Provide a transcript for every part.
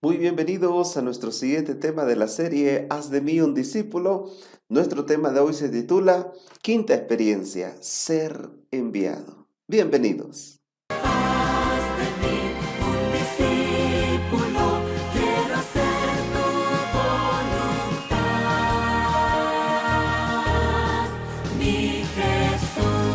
Muy bienvenidos a nuestro siguiente tema de la serie Haz de mí un discípulo. Nuestro tema de hoy se titula Quinta experiencia, ser enviado. Bienvenidos. Haz de mí un discípulo, quiero hacer tu voluntad, mi Jesús.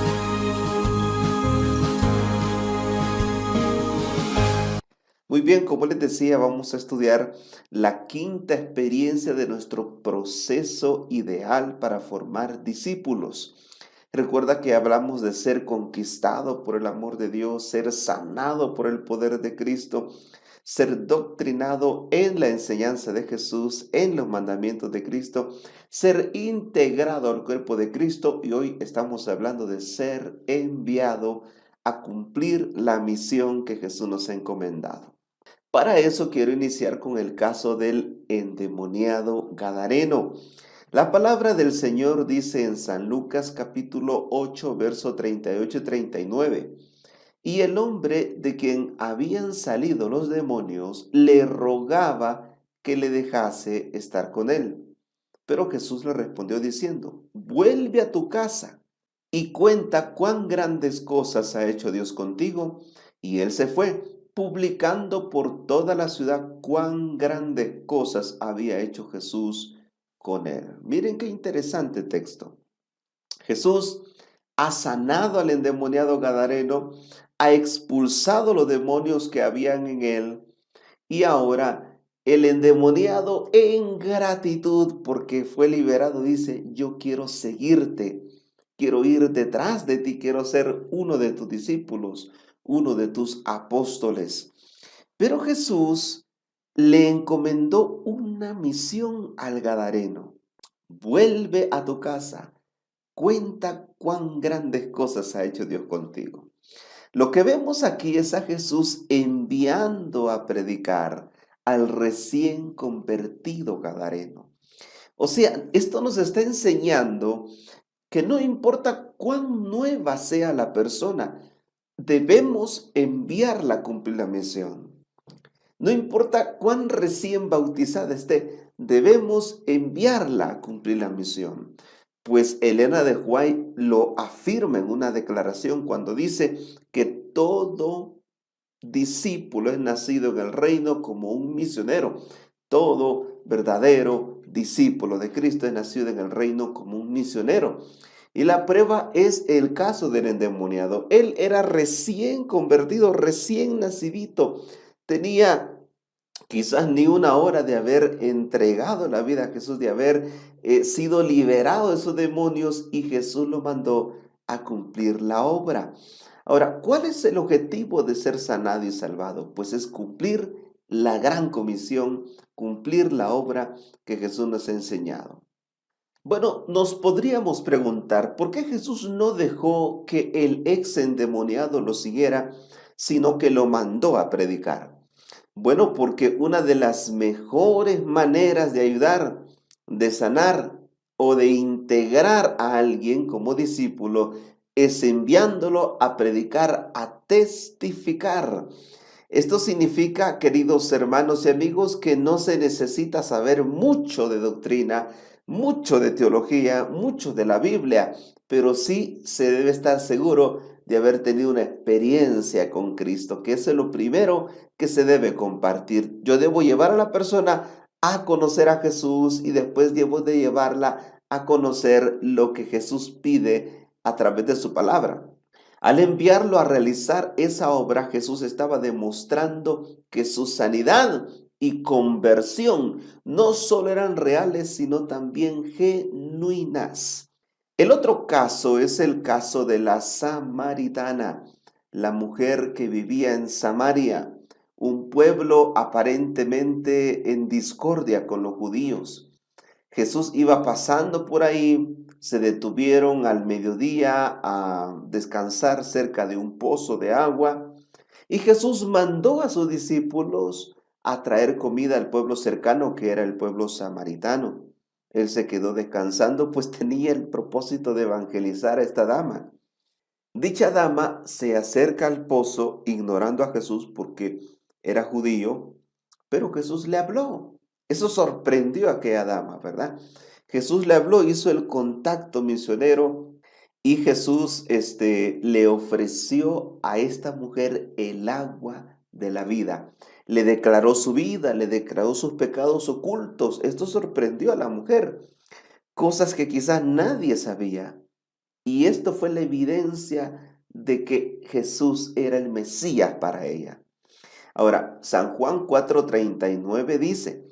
Muy bien, como les decía, vamos a estudiar la quinta experiencia de nuestro proceso ideal para formar discípulos. Recuerda que hablamos de ser conquistado por el amor de Dios, ser sanado por el poder de Cristo, ser doctrinado en la enseñanza de Jesús, en los mandamientos de Cristo, ser integrado al cuerpo de Cristo y hoy estamos hablando de ser enviado a cumplir la misión que Jesús nos ha encomendado. Para eso quiero iniciar con el caso del endemoniado Gadareno. La palabra del Señor dice en San Lucas capítulo 8, verso 38 y 39. Y el hombre de quien habían salido los demonios le rogaba que le dejase estar con él. Pero Jesús le respondió diciendo, vuelve a tu casa y cuenta cuán grandes cosas ha hecho Dios contigo. Y él se fue, publicando por toda la ciudad cuán grandes cosas había hecho Jesús con él. Miren qué interesante texto. Jesús ha sanado al endemoniado Gadareno, ha expulsado los demonios que habían en él y ahora el endemoniado en gratitud porque fue liberado dice, yo quiero seguirte, quiero ir detrás de ti, quiero ser uno de tus discípulos, uno de tus apóstoles. Pero Jesús le encomendó una misión al Gadareno. Vuelve a tu casa, cuenta cuán grandes cosas ha hecho Dios contigo. Lo que vemos aquí es a Jesús enviando a predicar al recién convertido Gadareno. O sea, esto nos está enseñando que no importa cuán nueva sea la persona, debemos enviarla a cumplir la misión. No importa cuán recién bautizada esté, debemos enviarla a cumplir la misión. Pues Elena de White lo afirma en una declaración cuando dice que todo discípulo es nacido en el reino como un misionero. Todo verdadero discípulo de Cristo es nacido en el reino como un misionero. Y la prueba es el caso del endemoniado. Él era recién convertido, recién nacidito. Tenía quizás ni una hora de haber entregado la vida a Jesús, de haber sido liberado de esos demonios y Jesús lo mandó a cumplir la obra. Ahora, ¿cuál es el objetivo de ser sanado y salvado? Pues es cumplir la gran comisión, cumplir la obra que Jesús nos ha enseñado. Bueno, nos podríamos preguntar, ¿por qué Jesús no dejó que el ex endemoniado lo siguiera, sino que lo mandó a predicar? Bueno, porque una de las mejores maneras de ayudar, de sanar o de integrar a alguien como discípulo es enviándolo a predicar, a testificar. Esto significa, queridos hermanos y amigos, que no se necesita saber mucho de doctrina, mucho de teología, mucho de la Biblia, pero sí se debe estar seguro de haber tenido una experiencia con Cristo, que eso es lo primero que se debe compartir. Yo debo llevar a la persona a conocer a Jesús y después debo de llevarla a conocer lo que Jesús pide a través de su palabra. Al enviarlo a realizar esa obra, Jesús estaba demostrando que su sanidad y conversión no solo eran reales, sino también genuinas. El otro caso es el caso de la samaritana, la mujer que vivía en Samaria, un pueblo aparentemente en discordia con los judíos. Jesús iba pasando por ahí, se detuvieron al mediodía a descansar cerca de un pozo de agua y Jesús mandó a sus discípulos a traer comida al pueblo cercano que era el pueblo samaritano. Él se quedó descansando pues tenía el propósito de evangelizar a esta dama. Dicha dama se acerca al pozo ignorando a Jesús porque era judío, pero Jesús le habló. Eso sorprendió a aquella dama, ¿verdad? Jesús le habló, hizo el contacto misionero y Jesús le ofreció a esta mujer el agua de la vida. Le declaró su vida, le declaró sus pecados ocultos. Esto sorprendió a la mujer, cosas que quizás nadie sabía. Y esto fue la evidencia de que Jesús era el Mesías para ella. Ahora, San Juan 4:39 dice,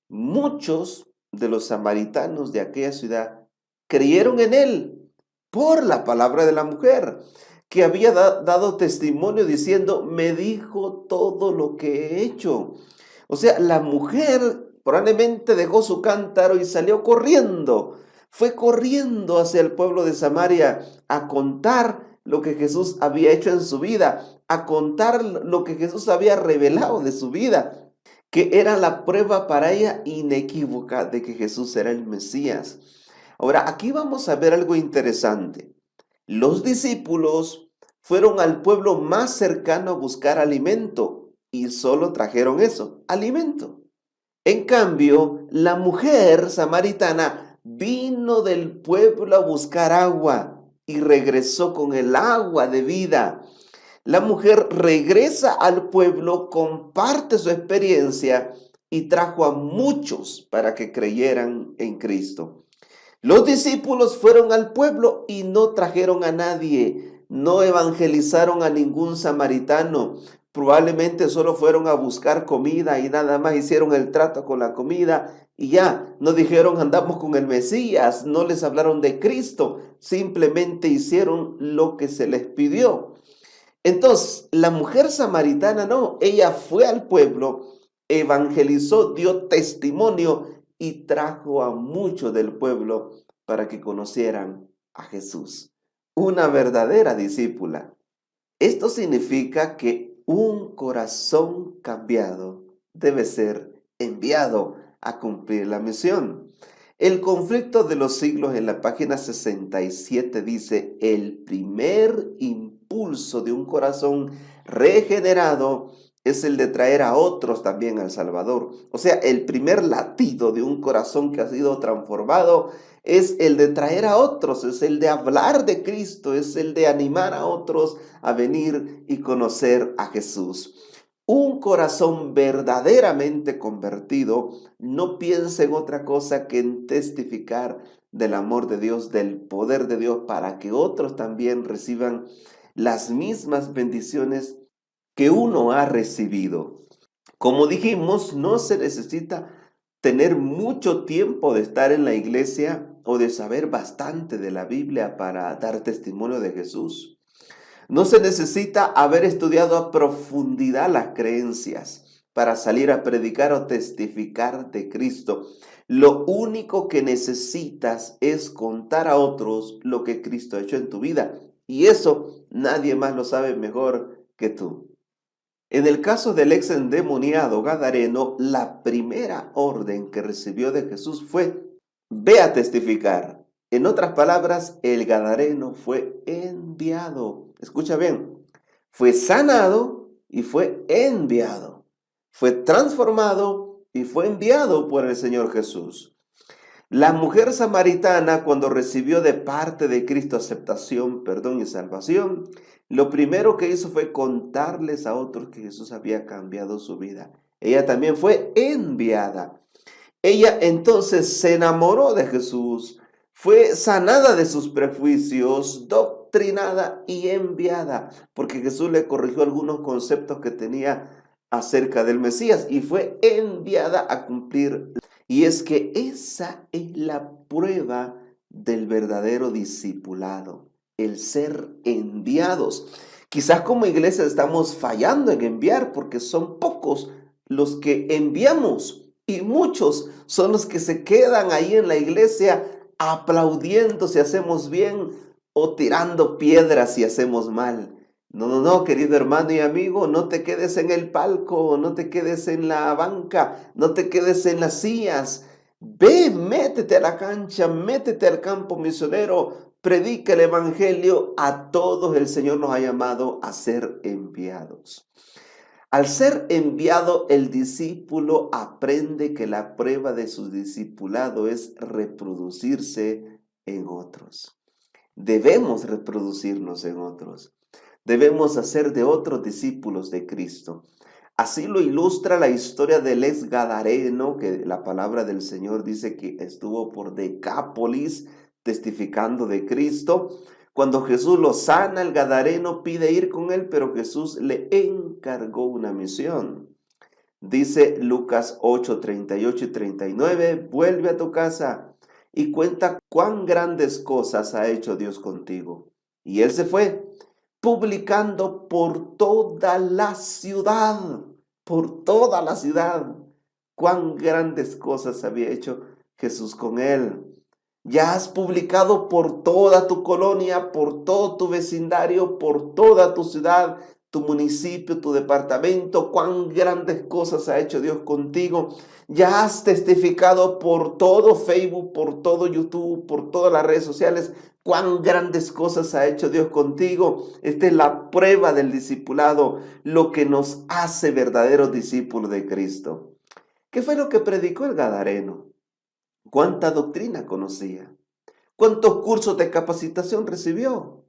muchos de los samaritanos de aquella ciudad creyeron en él por la palabra de la mujer, que había dado testimonio diciendo, me dijo todo lo que he hecho. O sea, la mujer probablemente dejó su cántaro y salió corriendo. Fue corriendo hacia el pueblo de Samaria a contar lo que Jesús había hecho en su vida, a contar lo que Jesús había revelado de su vida, que era la prueba para ella inequívoca de que Jesús era el Mesías. Ahora, aquí vamos a ver algo interesante. Los discípulos fueron al pueblo más cercano a buscar alimento y solo trajeron eso, alimento. En cambio, la mujer samaritana vino del pueblo a buscar agua y regresó con el agua de vida. La mujer regresa al pueblo, comparte su experiencia y trajo a muchos para que creyeran en Cristo. Los discípulos fueron al pueblo y no trajeron a nadie, no evangelizaron a ningún samaritano. Probablemente solo fueron a buscar comida y nada más hicieron el trato con la comida y ya, no dijeron andamos con el Mesías, no les hablaron de Cristo, simplemente hicieron lo que se les pidió. Entonces, la mujer samaritana no, ella fue al pueblo, evangelizó, dio testimonio y trajo a muchos del pueblo para que conocieran a Jesús. Una verdadera discípula. Esto significa que un corazón cambiado debe ser enviado a cumplir la misión. El conflicto de los siglos en la página 67 dice, el primer impulso de un corazón regenerado es el de traer a otros también al Salvador. O sea, el primer latido de un corazón que ha sido transformado es el de traer a otros, es el de hablar de Cristo, es el de animar a otros a venir y conocer a Jesús. Un corazón verdaderamente convertido no piensa en otra cosa que en testificar del amor de Dios, del poder de Dios, para que otros también reciban las mismas bendiciones que uno ha recibido. Como dijimos, no se necesita tener mucho tiempo de estar en la iglesia o de saber bastante de la Biblia para dar testimonio de Jesús. No se necesita haber estudiado a profundidad las creencias para salir a predicar o testificar de Cristo. Lo único que necesitas es contar a otros lo que Cristo ha hecho en tu vida. Y eso nadie más lo sabe mejor que tú. En el caso del ex endemoniado gadareno, la primera orden que recibió de Jesús fue, ve a testificar. En otras palabras, el gadareno fue enviado. Escucha bien, fue sanado y fue enviado. Fue transformado y fue enviado por el Señor Jesús. La mujer samaritana, cuando recibió de parte de Cristo aceptación, perdón y salvación, lo primero que hizo fue contarles a otros que Jesús había cambiado su vida. Ella también fue enviada. Ella entonces se enamoró de Jesús, fue sanada de sus prejuicios, doctrinada y enviada, porque Jesús le corrigió algunos conceptos que tenía acerca del Mesías y fue enviada a cumplir. Y es que esa es la prueba del verdadero discipulado, el ser enviados. Quizás como iglesia estamos fallando en enviar porque son pocos los que enviamos y muchos son los que se quedan ahí en la iglesia aplaudiendo si hacemos bien o tirando piedras si hacemos mal. No, querido hermano y amigo, no te quedes en el palco, no te quedes en la banca, no te quedes en las sillas. Ve, métete a la cancha, métete al campo misionero, predica el evangelio. A todos el Señor nos ha llamado a ser enviados. Al ser enviado, el discípulo aprende que la prueba de su discipulado es reproducirse en otros. Debemos reproducirnos en otros. Debemos hacer de otros discípulos de Cristo. Así lo ilustra la historia del ex Gadareno, que la palabra del Señor dice que estuvo por Decápolis testificando de Cristo. Cuando Jesús lo sana, el Gadareno pide ir con él, pero Jesús le encargó una misión. Dice Lucas 8, 38 y 39, vuelve a tu casa y cuenta cuán grandes cosas ha hecho Dios contigo. Y él se fue, publicando por toda la ciudad, cuán grandes cosas había hecho Jesús con él. Ya has publicado por toda tu colonia, por todo tu vecindario, por toda tu ciudad, tu municipio, tu departamento, cuán grandes cosas ha hecho Dios contigo. Ya has testificado por todo Facebook, por todo YouTube, por todas las redes sociales, cuán grandes cosas ha hecho Dios contigo. Esta es la prueba del discipulado, lo que nos hace verdaderos discípulos de Cristo. ¿Qué fue lo que predicó el Gadareno? ¿Cuánta doctrina conocía? ¿Cuántos cursos de capacitación recibió?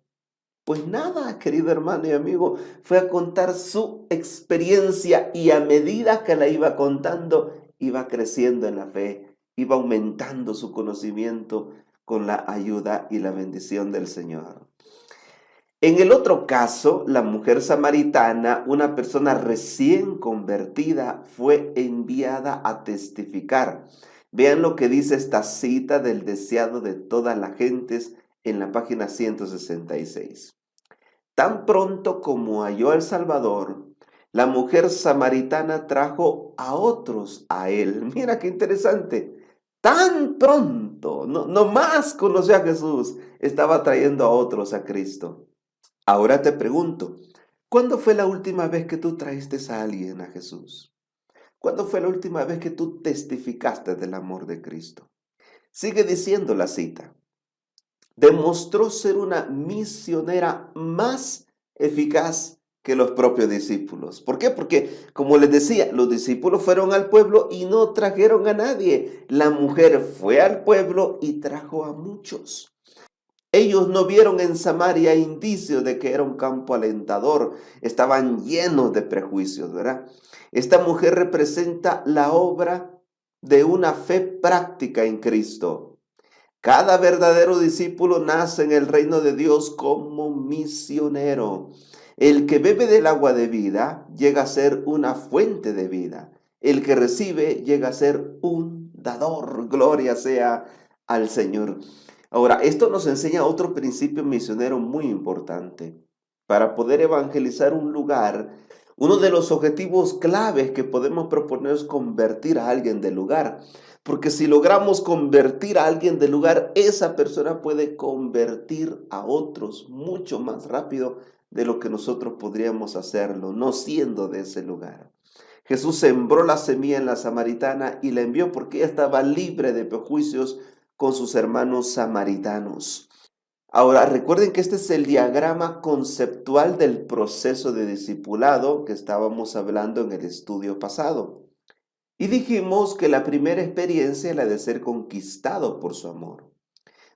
Pues nada, querido hermano y amigo, fue a contar su experiencia y a medida que la iba contando, iba creciendo en la fe, iba aumentando su conocimiento con la ayuda y la bendición del Señor. En el otro caso, la mujer samaritana, una persona recién convertida, fue enviada a testificar. Vean lo que dice esta cita del deseado de todas las gentes en la página 166. Tan pronto como halló al Salvador, la mujer samaritana trajo a otros a él. Mira qué interesante. Tan pronto, no más conoció a Jesús, estaba trayendo a otros a Cristo. Ahora te pregunto, ¿cuándo fue la última vez que tú trajiste a alguien a Jesús? ¿Cuándo fue la última vez que tú testificaste del amor de Cristo? Sigue diciendo la cita. Demostró ser una misionera más eficaz que los propios discípulos. ¿Por qué? Porque, como les decía, los discípulos fueron al pueblo y no trajeron a nadie. La mujer fue al pueblo y trajo a muchos. Ellos no vieron en Samaria indicios de que era un campo alentador. Estaban llenos de prejuicios, ¿verdad? Esta mujer representa la obra de una fe práctica en Cristo. Cada verdadero discípulo nace en el reino de Dios como misionero. El que bebe del agua de vida llega a ser una fuente de vida. El que recibe llega a ser un dador. Gloria sea al Señor. Ahora, esto nos enseña otro principio misionero muy importante. Para poder evangelizar un lugar, uno de los objetivos claves que podemos proponer es convertir a alguien del lugar. Porque si logramos convertir a alguien del lugar, esa persona puede convertir a otros mucho más rápido de lo que nosotros podríamos hacerlo, no siendo de ese lugar. Jesús sembró la semilla en la samaritana y la envió porque ella estaba libre de prejuicios con sus hermanos samaritanos. Ahora, recuerden que este es el diagrama conceptual del proceso de discipulado que estábamos hablando en el estudio pasado. Y dijimos que la primera experiencia es la de ser conquistado por su amor.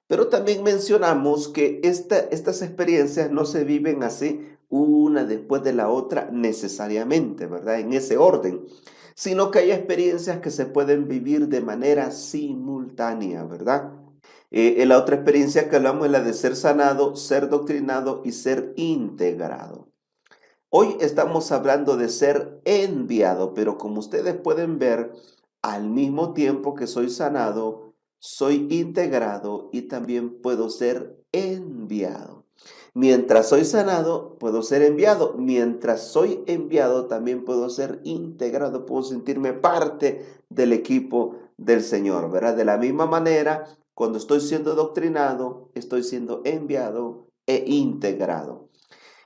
Pero también mencionamos que estas experiencias no se viven así una después de la otra necesariamente, ¿verdad? En ese orden, sino que hay experiencias que se pueden vivir de manera simultánea, ¿verdad? En la otra experiencia que hablamos es la de ser sanado, ser doctrinado y ser integrado. Hoy estamos hablando de ser enviado, pero como ustedes pueden ver, al mismo tiempo que soy sanado, soy integrado y también puedo ser enviado. Mientras soy sanado, puedo ser enviado. Mientras soy enviado, también puedo ser integrado. Puedo sentirme parte del equipo del Señor, ¿verdad? De la misma manera, cuando estoy siendo doctrinado, estoy siendo enviado e integrado.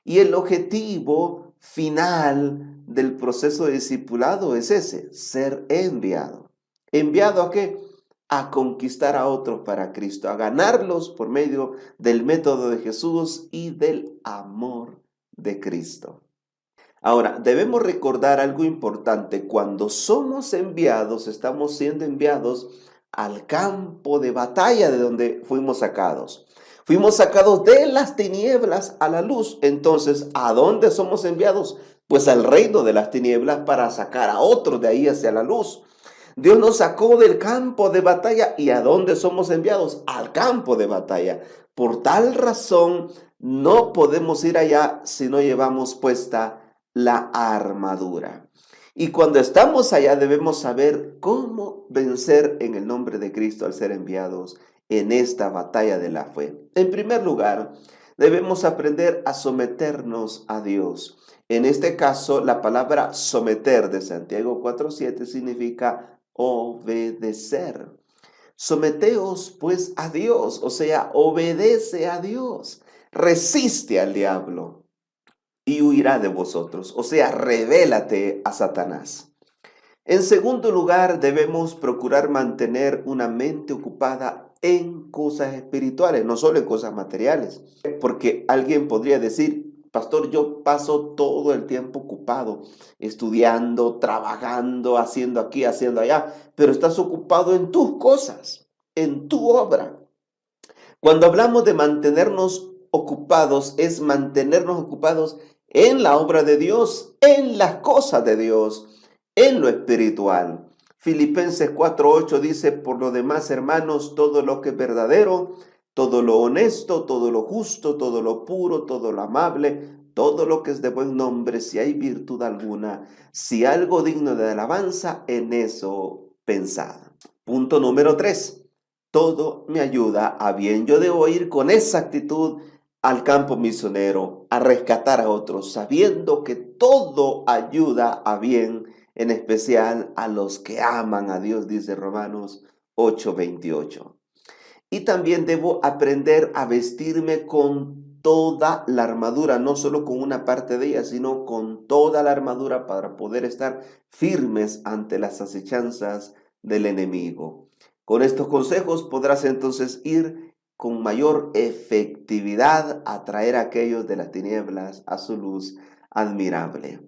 Y el objetivo final del proceso de discipulado es ese, ser enviado. ¿Enviado a qué? A conquistar a otros para Cristo, a ganarlos por medio del método de Jesús y del amor de Cristo. Ahora, debemos recordar algo importante. Cuando somos enviados, estamos siendo enviados al campo de batalla de donde fuimos sacados. Fuimos sacados de las tinieblas a la luz. Entonces, ¿a dónde somos enviados? Pues al reino de las tinieblas para sacar a otros de ahí hacia la luz. Dios nos sacó del campo de batalla. ¿Y a dónde somos enviados? Al campo de batalla. Por tal razón, no podemos ir allá si no llevamos puesta la armadura. Y cuando estamos allá debemos saber cómo vencer en el nombre de Cristo al ser enviados en esta batalla de la fe. En primer lugar, debemos aprender a someternos a Dios. En este caso, la palabra someter de Santiago 4:7 significa obedecer. Someteos pues a Dios, o sea, obedece a Dios. Resiste al diablo y huirá de vosotros, o sea, revélate a Satanás. En segundo lugar, debemos procurar mantener una mente ocupada en cosas espirituales, no solo en cosas materiales, porque alguien podría decir, pastor, yo paso todo el tiempo ocupado, estudiando, trabajando, haciendo aquí, haciendo allá, pero estás ocupado en tus cosas, en tu obra. Cuando hablamos de mantenernos ocupados, es mantenernos ocupados en la obra de Dios, en las cosas de Dios, en lo espiritual. Filipenses 4:8 dice, por lo demás, hermanos, todo lo que es verdadero, todo lo honesto, todo lo justo, todo lo puro, todo lo amable, todo lo que es de buen nombre, si hay virtud alguna, si algo digno de alabanza, en eso pensad. Punto número 3. Todo me ayuda a bien. Yo debo ir con esa actitud al campo misionero, a rescatar a otros, sabiendo que todo ayuda a bien, en especial a los que aman a Dios, dice Romanos 8:28. Y también debo aprender a vestirme con toda la armadura, no solo con una parte de ella, sino con toda la armadura para poder estar firmes ante las acechanzas del enemigo. Con estos consejos podrás entonces ir con mayor efectividad a traer a aquellos de las tinieblas a su luz admirable.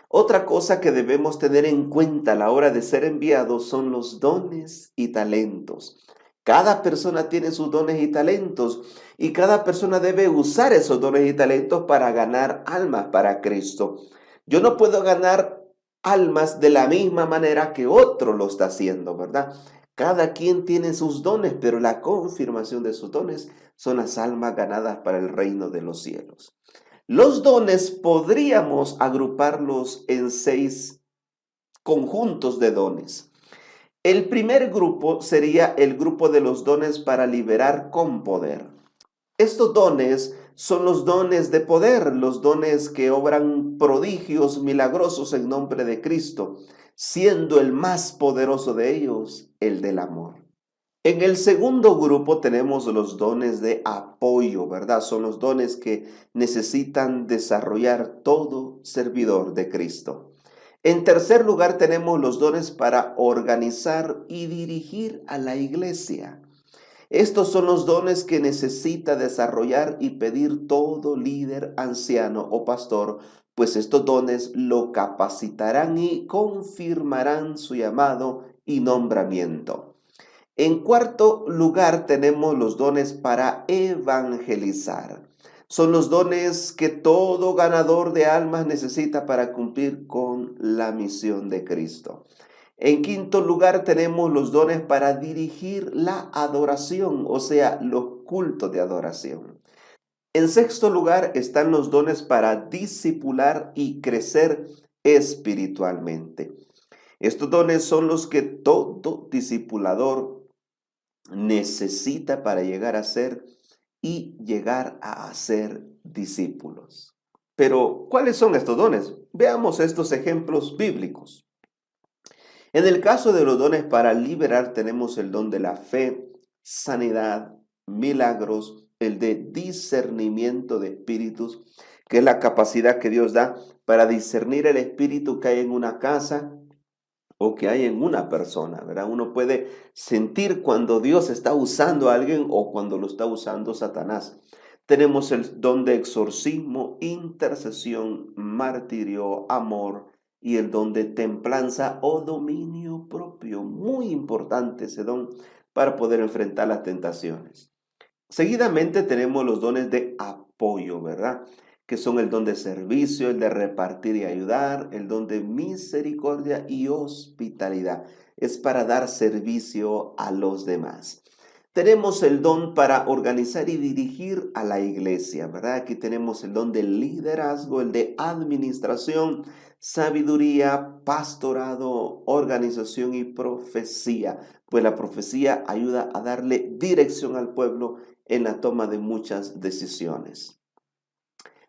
Otra cosa que debemos tener en cuenta a la hora de ser enviados son los dones y talentos. Cada persona tiene sus dones y talentos y cada persona debe usar esos dones y talentos para ganar almas para Cristo. Yo no puedo ganar almas de la misma manera que otro lo está haciendo, ¿verdad? Cada quien tiene sus dones, pero la confirmación de sus dones son las almas ganadas para el reino de los cielos. Los dones podríamos agruparlos en 6 conjuntos de dones. El primer grupo sería el grupo de los dones para liberar con poder. Estos dones son los dones de poder, los dones que obran prodigios milagrosos en nombre de Cristo, siendo el más poderoso de ellos el del amor. En el segundo grupo tenemos los dones de apoyo, ¿verdad? Son los dones que necesitan desarrollar todo servidor de Cristo. En tercer lugar tenemos los dones para organizar y dirigir a la iglesia. Estos son los dones que necesita desarrollar y pedir todo líder, anciano o pastor, pues estos dones lo capacitarán y confirmarán su llamado y nombramiento. En cuarto lugar tenemos los dones para evangelizar. Son los dones que todo ganador de almas necesita para cumplir con la misión de Cristo. En quinto lugar tenemos los dones para dirigir la adoración, o sea, los cultos de adoración. En sexto lugar están los dones para discipular y crecer espiritualmente. Estos dones son los que todo discipulador necesita para llegar a ser y llegar a hacer discípulos. Pero, ¿cuáles son estos dones? Veamos estos ejemplos bíblicos. En el caso de los dones para liberar tenemos el don de la fe, sanidad, milagros, el de discernimiento de espíritus, que es la capacidad que Dios da para discernir el espíritu que hay en una casa o que hay en una persona, ¿verdad? Uno puede sentir cuando Dios está usando a alguien o cuando lo está usando Satanás. Tenemos el don de exorcismo, intercesión, martirio, amor y el don de templanza o dominio propio. Muy importante ese don para poder enfrentar las tentaciones. Seguidamente tenemos los dones de apoyo, ¿verdad? Que son el don de servicio, el de repartir y ayudar, el don de misericordia y hospitalidad. Es para dar servicio a los demás. Tenemos el don para organizar y dirigir a la iglesia, ¿verdad? Aquí tenemos el don del liderazgo, el de administración, sabiduría, pastorado, organización y profecía. Pues la profecía ayuda a darle dirección al pueblo en la toma de muchas decisiones.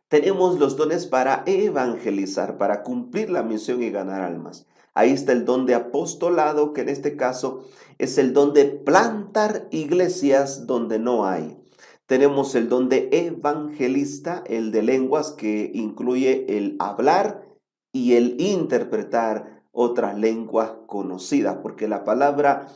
Tenemos los dones para evangelizar, para cumplir la misión y ganar almas. Ahí está el don de apostolado, que en este caso es el don de plantar iglesias donde no hay. Tenemos el don de evangelista, el de lenguas, que incluye el hablar y el interpretar otras lenguas conocidas, porque la palabra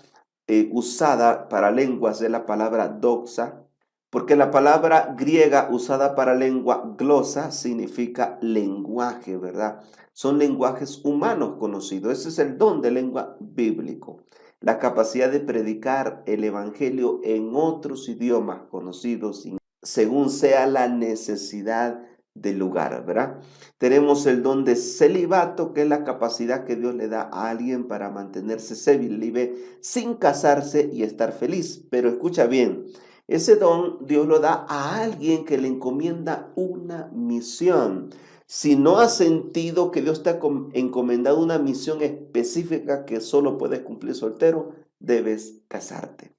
usada para lenguas es la palabra doxa, porque la palabra griega usada para lengua, glosa, significa lenguaje, ¿verdad? Son lenguajes humanos conocidos. Ese es el don de lengua bíblico. La capacidad de predicar el evangelio en otros idiomas conocidos según sea la necesidad del lugar, ¿verdad? Tenemos el don de celibato, que es la capacidad que Dios le da a alguien para mantenerse célibe sin casarse y estar feliz. Pero escucha bien, ese don Dios lo da a alguien que le encomienda una misión. Si no has sentido que Dios te ha encomendado una misión específica que solo puedes cumplir soltero, debes casarte.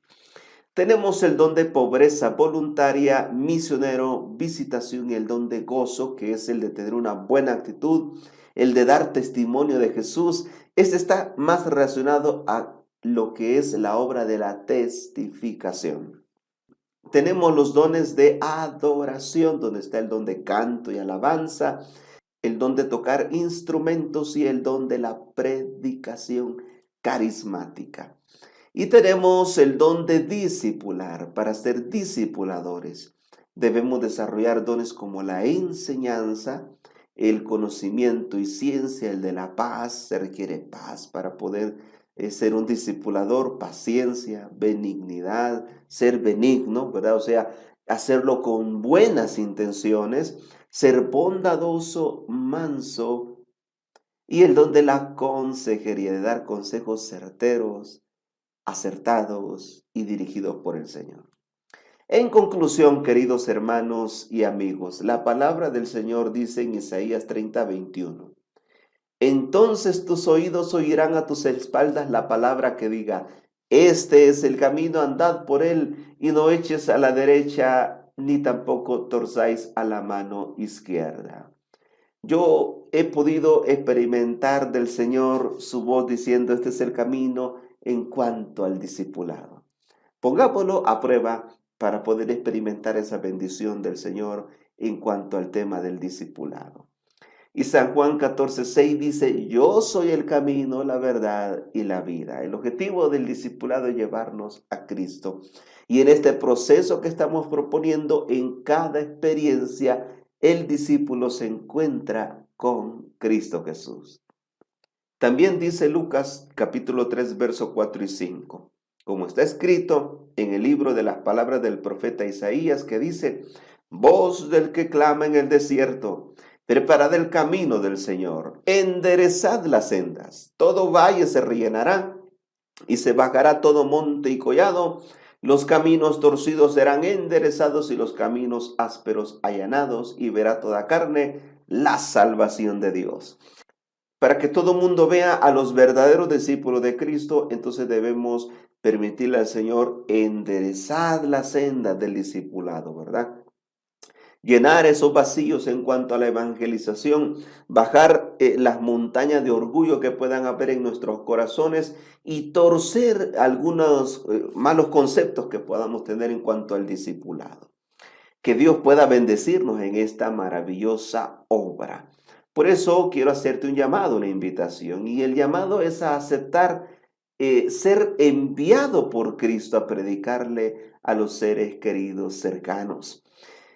Tenemos el don de pobreza voluntaria, misionero, visitación y el don de gozo, que es el de tener una buena actitud, el de dar testimonio de Jesús. Este está más relacionado a lo que es la obra de la testificación. Tenemos los dones de adoración, donde está el don de canto y alabanza, el don de tocar instrumentos y el don de la predicación carismática. Y tenemos el don de discipular. Para ser discipuladores debemos desarrollar dones como la enseñanza, el conocimiento y ciencia, el de la paz. Se requiere paz para poder ser un discipulador, paciencia, benignidad, ser benigno, ¿verdad? O sea, hacerlo con buenas intenciones, ser bondadoso, manso, y el don de la consejería, de dar consejos certeros, acertados y dirigidos por el Señor. En conclusión, queridos hermanos y amigos, la palabra del Señor dice en Isaías 30:21. Entonces tus oídos oirán a tus espaldas la palabra que diga, este es el camino, andad por él, y no eches a la derecha, ni tampoco torzáis a la mano izquierda. Yo he podido experimentar del Señor su voz diciendo, este es el camino en cuanto al discipulado. Pongámoslo a prueba para poder experimentar esa bendición del Señor en cuanto al tema del discipulado. Y San Juan 14:6 dice, yo soy el camino, la verdad y la vida. El objetivo del discipulado es llevarnos a Cristo. Y en este proceso que estamos proponiendo, en cada experiencia, el discípulo se encuentra con Cristo Jesús. También dice Lucas capítulo 3, verso 4 y 5. Como está escrito en el libro de las palabras del profeta Isaías, que dice, voz del que clama en el desierto, preparad el camino del Señor, enderezad las sendas, todo valle se rellenará y se bajará todo monte y collado, los caminos torcidos serán enderezados y los caminos ásperos allanados, y verá toda carne la salvación de Dios. Para que todo mundo vea a los verdaderos discípulos de Cristo, entonces debemos permitirle al Señor enderezar la senda del discipulado, ¿verdad? Llenar esos vacíos en cuanto a la evangelización, bajar las montañas de orgullo que puedan haber en nuestros corazones y torcer algunos malos conceptos que podamos tener en cuanto al discipulado. Que Dios pueda bendecirnos en esta maravillosa obra. Por eso quiero hacerte un llamado, una invitación, y el llamado es a aceptar ser enviado por Cristo a predicarle a los seres queridos cercanos.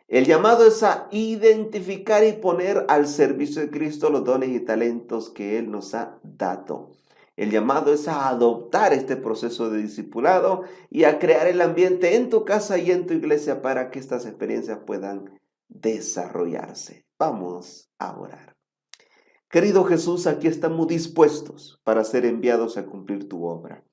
El llamado es a identificar y poner al servicio de Cristo los dones y talentos que Él nos ha dado. El llamado es a adoptar este proceso de discipulado y a crear el ambiente en tu casa y en tu iglesia para que estas experiencias puedan desarrollarse. Vamos a orar. Querido Jesús, aquí estamos dispuestos para ser enviados a cumplir tu obra.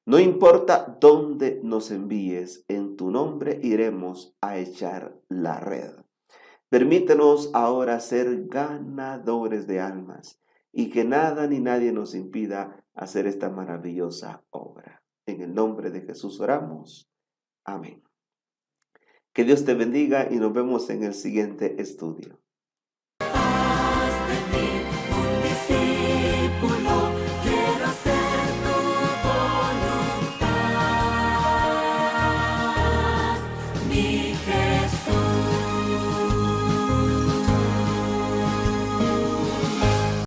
No importa dónde nos envíes, en tu nombre iremos a echar la red. Permítenos ahora ser ganadores de almas y que nada ni nadie nos impida hacer esta maravillosa obra. En el nombre de Jesús oramos. Amén. Que Dios te bendiga y nos vemos en el siguiente estudio.